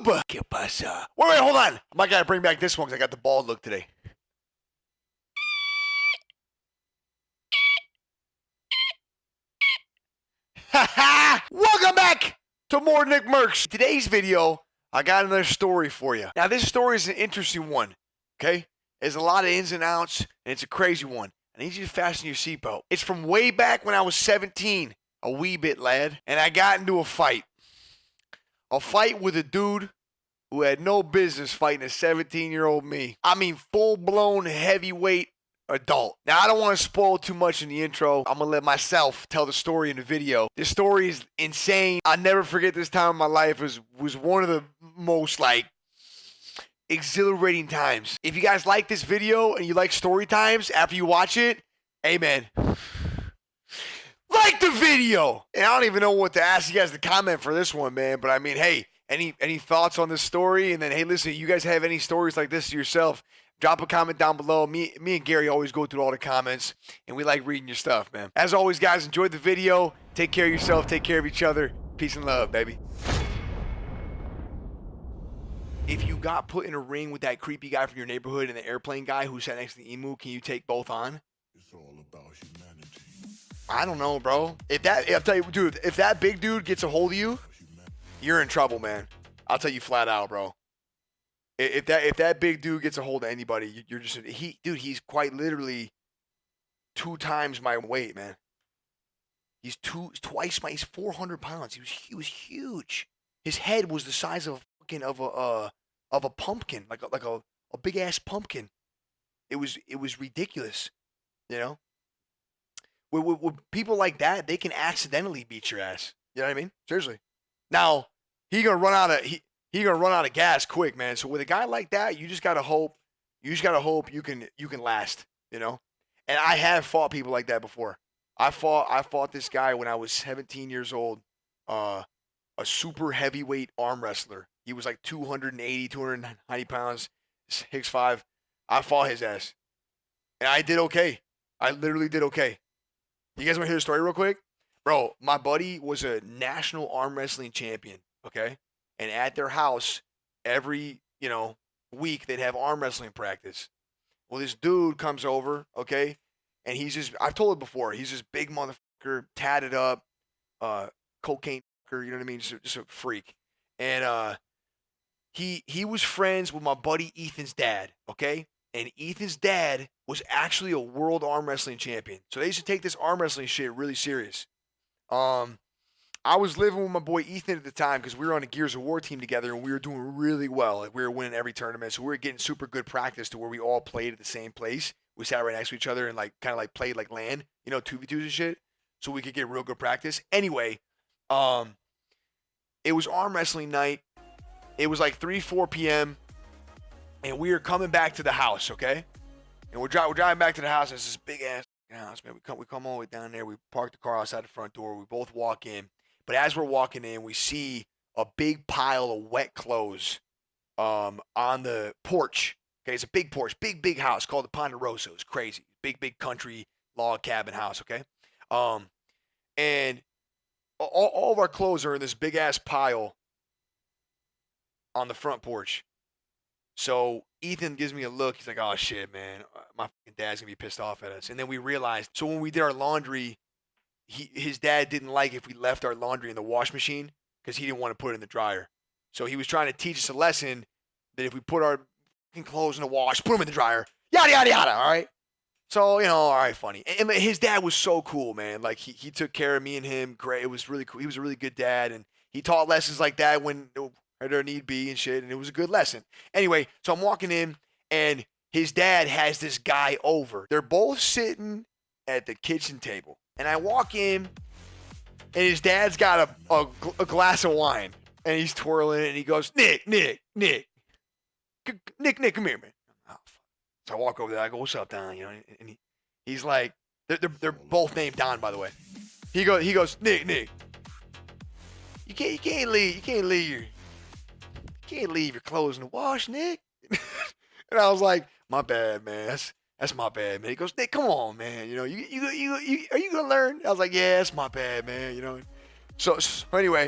YouTube? ¿Qué pasa? Wait, hold on. I might gotta bring back this one because I got the bald look today. Welcome back to more Nickmercs. Today's video, I got another story for you. Now, this story is an interesting one, okay? There's a lot of ins and outs, and it's a crazy one. I need you to fasten your seatbelt. It's from way back when I was 17, a wee bit lad, and I got into a fight. A fight with a dude who had no business fighting a 17-year-old me. I mean, full-blown heavyweight adult. Now, I don't want to spoil too much in the intro. I'm going to let myself tell the story in the video. This story is insane. I'll never forget this time in my life. It was one of the most, exhilarating times. If you guys like this video and you like story times after you watch it, amen. Like the video. And I don't even know what to ask you guys to comment for this one, man. But I mean, hey, any thoughts on this story? And then, hey, listen, you guys have any stories like this yourself? Drop a comment down below. Me and Gary always go through all the comments, and we like reading your stuff, man. As always, guys, enjoy the video. Take care of yourself. Take care of each other. Peace and love, baby. If you got put in a ring with that creepy guy from your neighborhood and the airplane guy who sat next to the emu, can you take both on? It's all about humanity. I don't know, bro. I'll tell you, dude, if that big dude gets a hold of you, you're in trouble, man. I'll tell you flat out, bro. If that big dude gets a hold of anybody, you're just he's quite literally 2 times my weight, man. He's 400 pounds. He was huge. His head was the size of a pumpkin, like a big ass pumpkin. It was ridiculous, you know. With people like that, they can accidentally beat your ass. You know what I mean? Seriously. Now he gonna run out of gas quick, man. So with a guy like that, you just gotta hope you can last, you know. And I have fought people like that before. I fought this guy when I was 17 years old, a super heavyweight arm wrestler. He was like 280, 290 pounds, 6'5". I fought his ass, and I did okay. I literally did okay. You guys want to hear the story real quick? Bro, my buddy was a national arm wrestling champion, okay? And at their house, every, week, they'd have arm wrestling practice. Well, this dude comes over, okay? And I've told it before, he's this big motherfucker, tatted up, cocaine fucker, you know what I mean? Just a freak. And he was friends with my buddy Ethan's dad, okay? And Ethan's dad was actually a world arm wrestling champion. So they used to take this arm wrestling shit really serious. I was living with my boy Ethan at the time because we were on a Gears of War team together and we were doing really well. Like we were winning every tournament. So we were getting super good practice to where we all played at the same place. We sat right next to each other and kind of played like LAN, 2v2s and shit. So we could get real good practice. Anyway, it was arm wrestling night. It was like 3, 4 p.m. And we were coming back to the house, okay? And we're driving back to the house. And it's this big ass house, man. We come all the way down there. We park the car outside the front door. We both walk in. But as we're walking in, we see a big pile of wet clothes on the porch. Okay, it's a big porch, big house called the Ponderosa. It's crazy. Big country log cabin house, okay? And all of our clothes are in this big-ass pile on the front porch. So Ethan gives me a look. He's like, oh, shit, man. My fucking dad's going to be pissed off at us. And then we realized, so when we did our laundry, his dad didn't like if we left our laundry in the wash machine because he didn't want to put it in the dryer. So he was trying to teach us a lesson that if we put our clothes in the wash, put them in the dryer, yada, yada, yada, all right? So, all right, funny. And his dad was so cool, man. Like, he took care of me and him. Great. It was really cool. He was a really good dad, and he taught lessons like that when there need be and shit, and it was a good lesson. Anyway, so I'm walking in, and his dad has this guy over. They're both sitting at the kitchen table. And I walk in, and his dad's got a glass of wine, and he's twirling it, and he goes, Nick, come here, man. Oh, fuck. So I walk over there. I go, what's up, Don? And he's like, they're both named Don, by the way. He goes, Nick, you can't leave your clothes in the wash, Nick. And I was like, my bad, man. That's my bad, man. He goes, Nick, come on, man. You are you gonna learn? I was like, yeah, that's my bad, man. So anyway, so I walk over there. I go, what's up, Don? And he's like,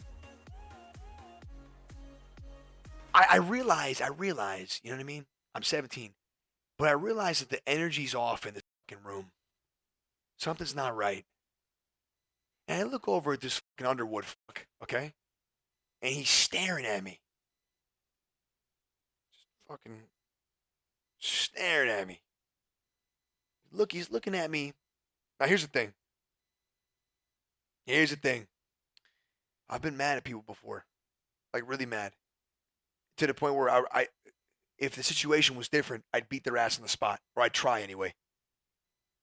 they're both named Don, by the way. He goes, Nick, you can't leave your clothes in the wash, Nick. And I was like, my bad, man. So anyway, I realize, you know what I mean? I'm 17, but I realize that the energy's off in this fucking room. Something's not right. And I look over at this fucking Underwood fuck, okay? And he's staring at me. Fucking staring at me. Look, he's looking at me. Now, here's the thing. I've been mad at people before. Like, really mad. To the point where if the situation was different, I'd beat their ass on the spot. Or I'd try anyway.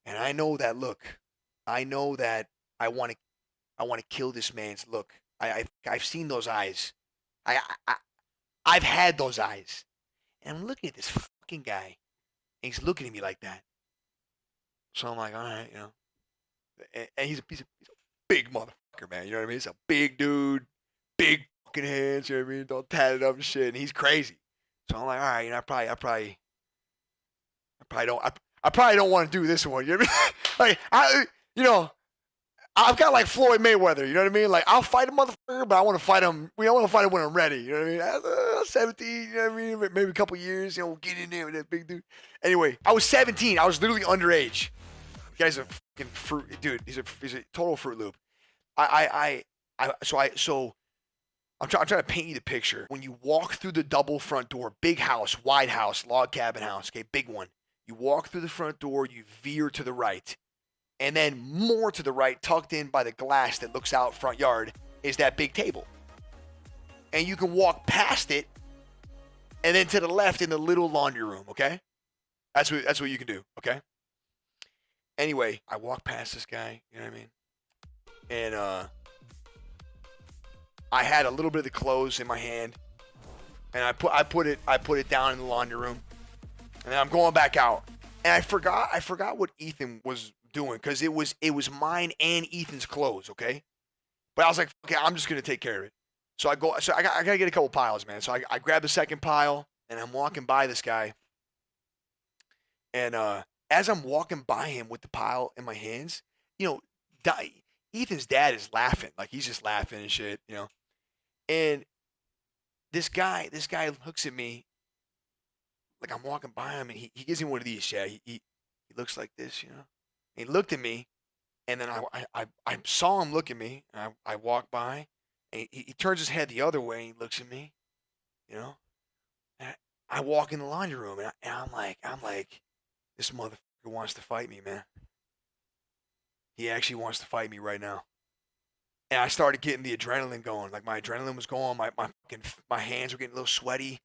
And I know that look. I know that I want to kill this man's look. I've seen those eyes. I've had those eyes. And I'm looking at this fucking guy. And he's looking at me like that. So I'm like, all right, you know. And he's a big motherfucker, man. You know what I mean? He's a big dude, big fucking hands. You know what I mean? Don't tatted up and shit. And he's crazy. So I'm like, all right, you know, I probably don't want to do this one. You know what I mean? I've got like Floyd Mayweather. You know what I mean? Like, I'll fight a motherfucker, but I want to fight him. I want to fight him when I'm ready. You know what I mean? I was 17. You know what I mean? Maybe a couple years. You know, we'll get in there with that big dude. Anyway, I was 17. I was literally underage. The guy's a fucking fruit dude. He's a total Fruit Loop. So I'm trying to paint you the picture. When you walk through the double front door, big house, wide house, log cabin house, okay, big one. You walk through the front door, you veer to the right. And then more to the right, tucked in by the glass that looks out front yard, is that big table. And you can walk past it, and then to the left in the little laundry room, okay? That's what you can do, okay? Anyway, I walk past this guy, you know what I mean? And I had a little bit of the clothes in my hand, and I put it down in the laundry room, and then I'm going back out, and I forgot what Ethan was doing, because it was mine and Ethan's clothes, okay? But I was like, okay, I'm just gonna take care of it. So I gotta get a couple piles, man. So I grab the second pile, and I'm walking by this guy, and as I'm walking by him with the pile in my hands, you know, Ethan's dad is laughing, like he's just laughing and shit, you know. And this guy looks at me like I'm walking by him, and he gives me one of these. Yeah, he looks like this, you know. And he looked at me, and then I saw him look at me, and I walked by, and he turns his head the other way, and he looks at me, you know. And I walk in the laundry room, and I'm like, this motherfucker wants to fight me, man. He actually wants to fight me right now. And I started getting the adrenaline going. Like, my adrenaline was going. My hands were getting a little sweaty.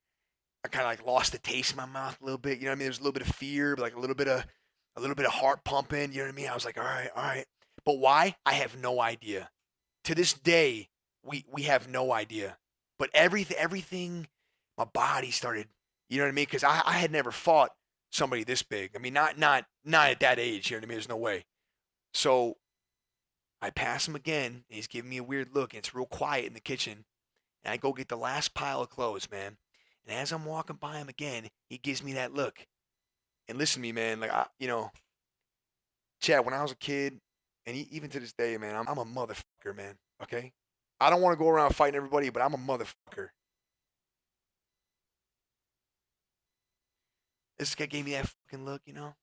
I kind of like lost the taste in my mouth a little bit. You know what I mean? There's a little bit of fear, but like a little bit of heart pumping. You know what I mean? I was like, all right. But why? I have no idea. To this day, we have no idea. But everything, my body started. You know what I mean? Because I had never fought somebody this big. I mean, not at that age. You know what I mean? There's no way. So I pass him again, and he's giving me a weird look, and it's real quiet in the kitchen. And I go get the last pile of clothes, man. And as I'm walking by him again, he gives me that look. And listen to me, man. Like, Chad, when I was a kid, and even to this day, man, I'm a motherfucker, man. Okay? I don't want to go around fighting everybody, but I'm a motherfucker. This guy gave me that fucking look, you know?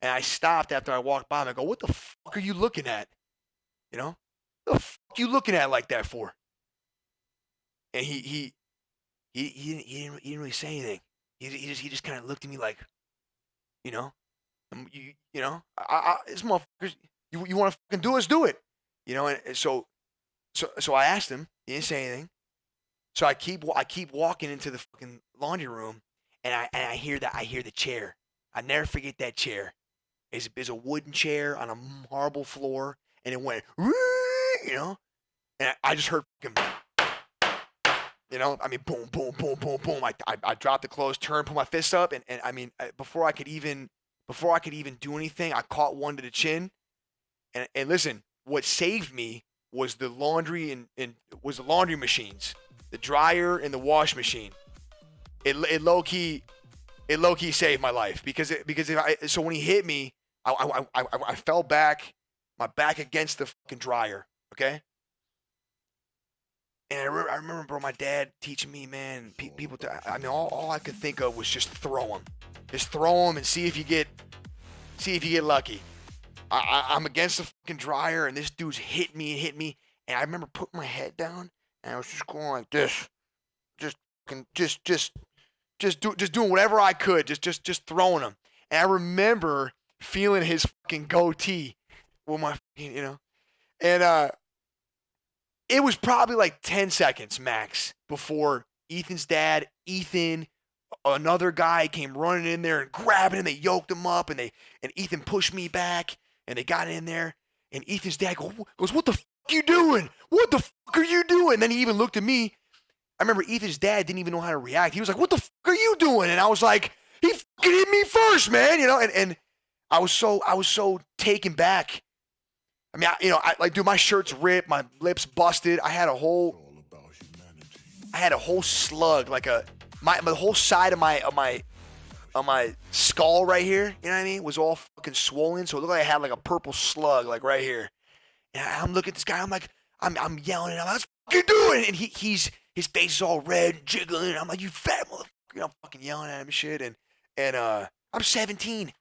And I stopped after I walked by him. I go, what the fuck are you looking at? You know? What the fuck you looking at like that for? And he didn't really say anything. He just kind of looked at me like, you know, you know, this motherfucker, you want to fucking do it, let's do it. You know, and so I asked him, he didn't say anything. So I keep walking into the fucking laundry room, and I hear the chair. I never forget that chair. It's a wooden chair on a marble floor, and it went, you know, and I just heard fucking, you know, I mean, boom, boom, boom, boom, boom. I dropped the clothes, turned, put my fists up, and I mean, before I could even do anything, I caught one to the chin. And listen, what saved me was the laundry and was the laundry machines, the dryer and the wash machine. It low key saved my life because so when he hit me, I fell back, my back against the fucking dryer. Okay. And I remember, bro, my dad teaching me, man, people. I mean, all I could think of was just throw them, and see if you get lucky. I'm against the fucking dryer, and this dude's hit me, and I remember putting my head down, and I was just going like this, just doing whatever I could, just throwing them. And I remember feeling his fucking goatee with my, and it was probably like 10 seconds max before Ethan, another guy came running in there and grabbing him. They yoked him up, and Ethan pushed me back, and they got in there. And Ethan's dad goes, "What the fuck are you doing? What the fuck are you doing?" And then he even looked at me. I remember Ethan's dad didn't even know how to react. He was like, "What the fuck are you doing?" And I was like, "He fucking hit me first, man," And I was so taken back. I mean, dude, my shirt's ripped, my lips busted. I had a whole slug, like the whole side of my skull right here. You know what I mean? Was all fucking swollen, so it looked like I had like a purple slug, like right here. And I'm looking at this guy. I'm like, I'm yelling at him. "What's you doing?" And his face is all red and jiggling. I'm like, "You fat motherfucker!" I'm fucking yelling at him and shit. And I'm 17,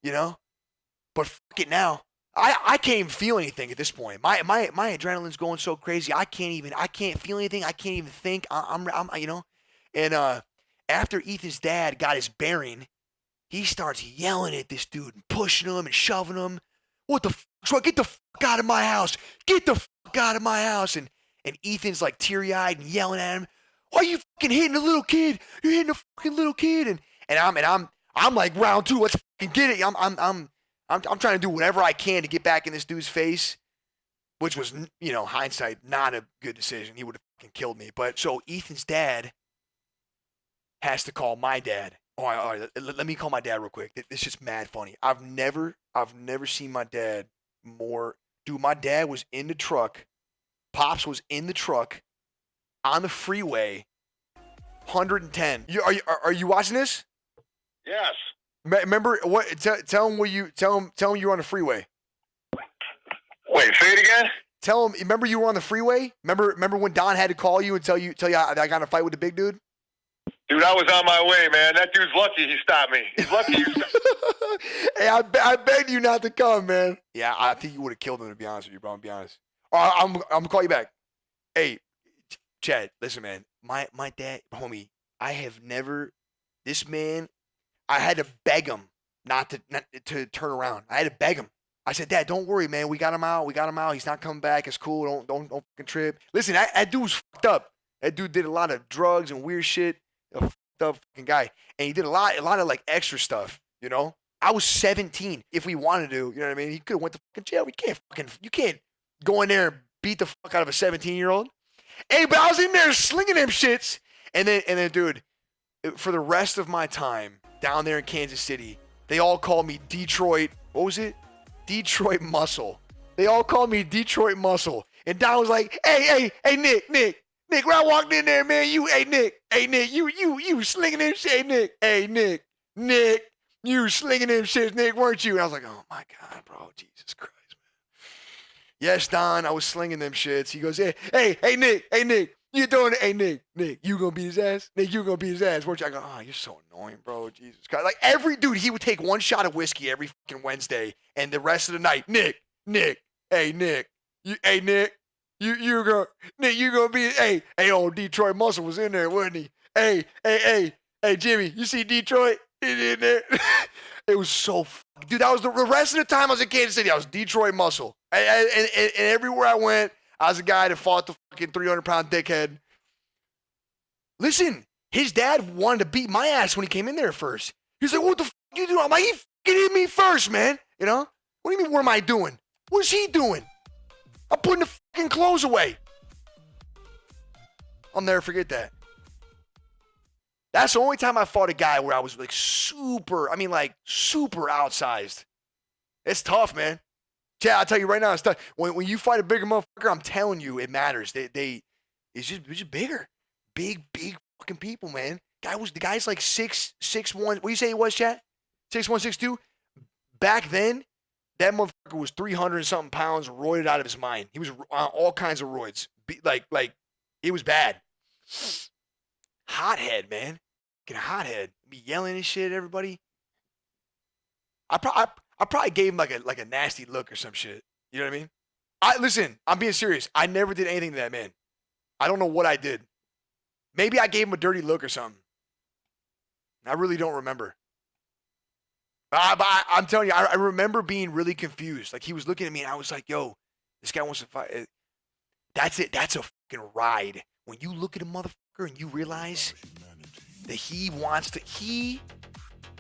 but fuck it now. I can't even feel anything at this point. My adrenaline's going so crazy. I can't feel anything. I can't even think. I'm And after Ethan's dad got his bearing, he starts yelling at this dude and pushing him and shoving him. "What the fuck? Get the fuck out of my house! Get the fuck out of my house!" And Ethan's like teary-eyed and yelling at him. "Why are you fucking hitting a little kid? You're hitting a fucking little kid!" And I'm like, round two. Let's fucking get it. I'm trying to do whatever I can to get back in this dude's face, which was, hindsight, not a good decision. He would have fucking killed me. But so Ethan's dad has to call my dad. All right, let me call my dad real quick. It's just mad funny. I've never seen my dad more. Dude, my dad was in the truck. Pops was in the truck on the freeway, 110. Are you watching this? Yes. Remember what? Tell him you were on the freeway. Wait, say it again. Tell him. Remember you were on the freeway. Remember when Don had to call you and tell you I got in a fight with the big dude. Dude, I was on my way, man. That dude's lucky he stopped me. He's lucky you stopped. Hey, I begged you not to come, man. Yeah, I think you would have killed him, to be honest with you, bro. I'm be honest. All right, I'm gonna call you back. Hey, Chad, listen, man. My dad, homie. I have never. This man. I had to beg him not to turn around. I had to beg him. I said, "Dad, don't worry, man. We got him out. He's not coming back. It's cool. Don't fucking trip." Listen, that dude was fucked up. That dude did a lot of drugs and weird shit. A fucked up fucking guy, and he did a lot of like extra stuff. I was 17. If we wanted to, you know what I mean? He could have went to fucking jail. You can't go in there and beat the fuck out of a 17-year-old. Hey, but I was in there slinging them shits, and then, dude, for the rest of my time down there in Kansas City, they all called me Detroit. What was it? Detroit Muscle. They all called me Detroit Muscle. And Don was like, hey, Nick, when I walked in there, man, you slinging them shit, hey, Nick, you slinging them shit, Nick, weren't you? And I was like, oh my God, bro, Jesus Christ, man. Yes, Don, I was slinging them shits. He goes, hey, Nick. You doing it? Hey, Nick, you gonna beat his ass? Nick, you gonna beat his ass? Weren't you? I go, oh, you're so annoying, bro. Jesus Christ. Like every dude, he would take one shot of whiskey every fucking Wednesday, and the rest of the night, Nick, hey, Nick, you gonna be, hey, old Detroit Muscle was in there, wasn't he? Hey, Jimmy, you see Detroit? He's in there. It was so, dude, that was the rest of the time I was in Kansas City, I was Detroit Muscle. And everywhere I went, I was a guy that fought the fucking 300-pound dickhead. Listen, his dad wanted to beat my ass when he came in there first. He's like, "What the fuck you doing?" I'm like, "He fucking hit me first, man." What do you mean, what am I doing? What is he doing? I'm putting the fucking clothes away. I'll never forget that. That's the only time I fought a guy where I was like super outsized. It's tough, man. Chad, I'll tell you right now, it's tough. When you fight a bigger motherfucker, I'm telling you, it matters. It's just bigger. Big fucking people, man. The guy's like 6'1". What do you say he was, Chad? 6'1", 6'2"? Back then, that motherfucker was 300 and something pounds, roided out of his mind. He was on all kinds of roids. Like It was bad. Hothead, man. Get a hothead. Be yelling and shit at everybody. I probably gave him like a nasty look or some shit. You know what I mean? Listen, I'm being serious. I never did anything to that man. I don't know what I did. Maybe I gave him a dirty look or something. I really don't remember. But I'm telling you, I remember being really confused. Like, he was looking at me, and I was like, yo, this guy wants to fight. That's it. That's a fucking ride. When you look at a motherfucker and you realize that he wants to,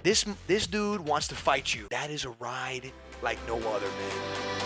this dude wants to fight you. That is a ride like no other, man.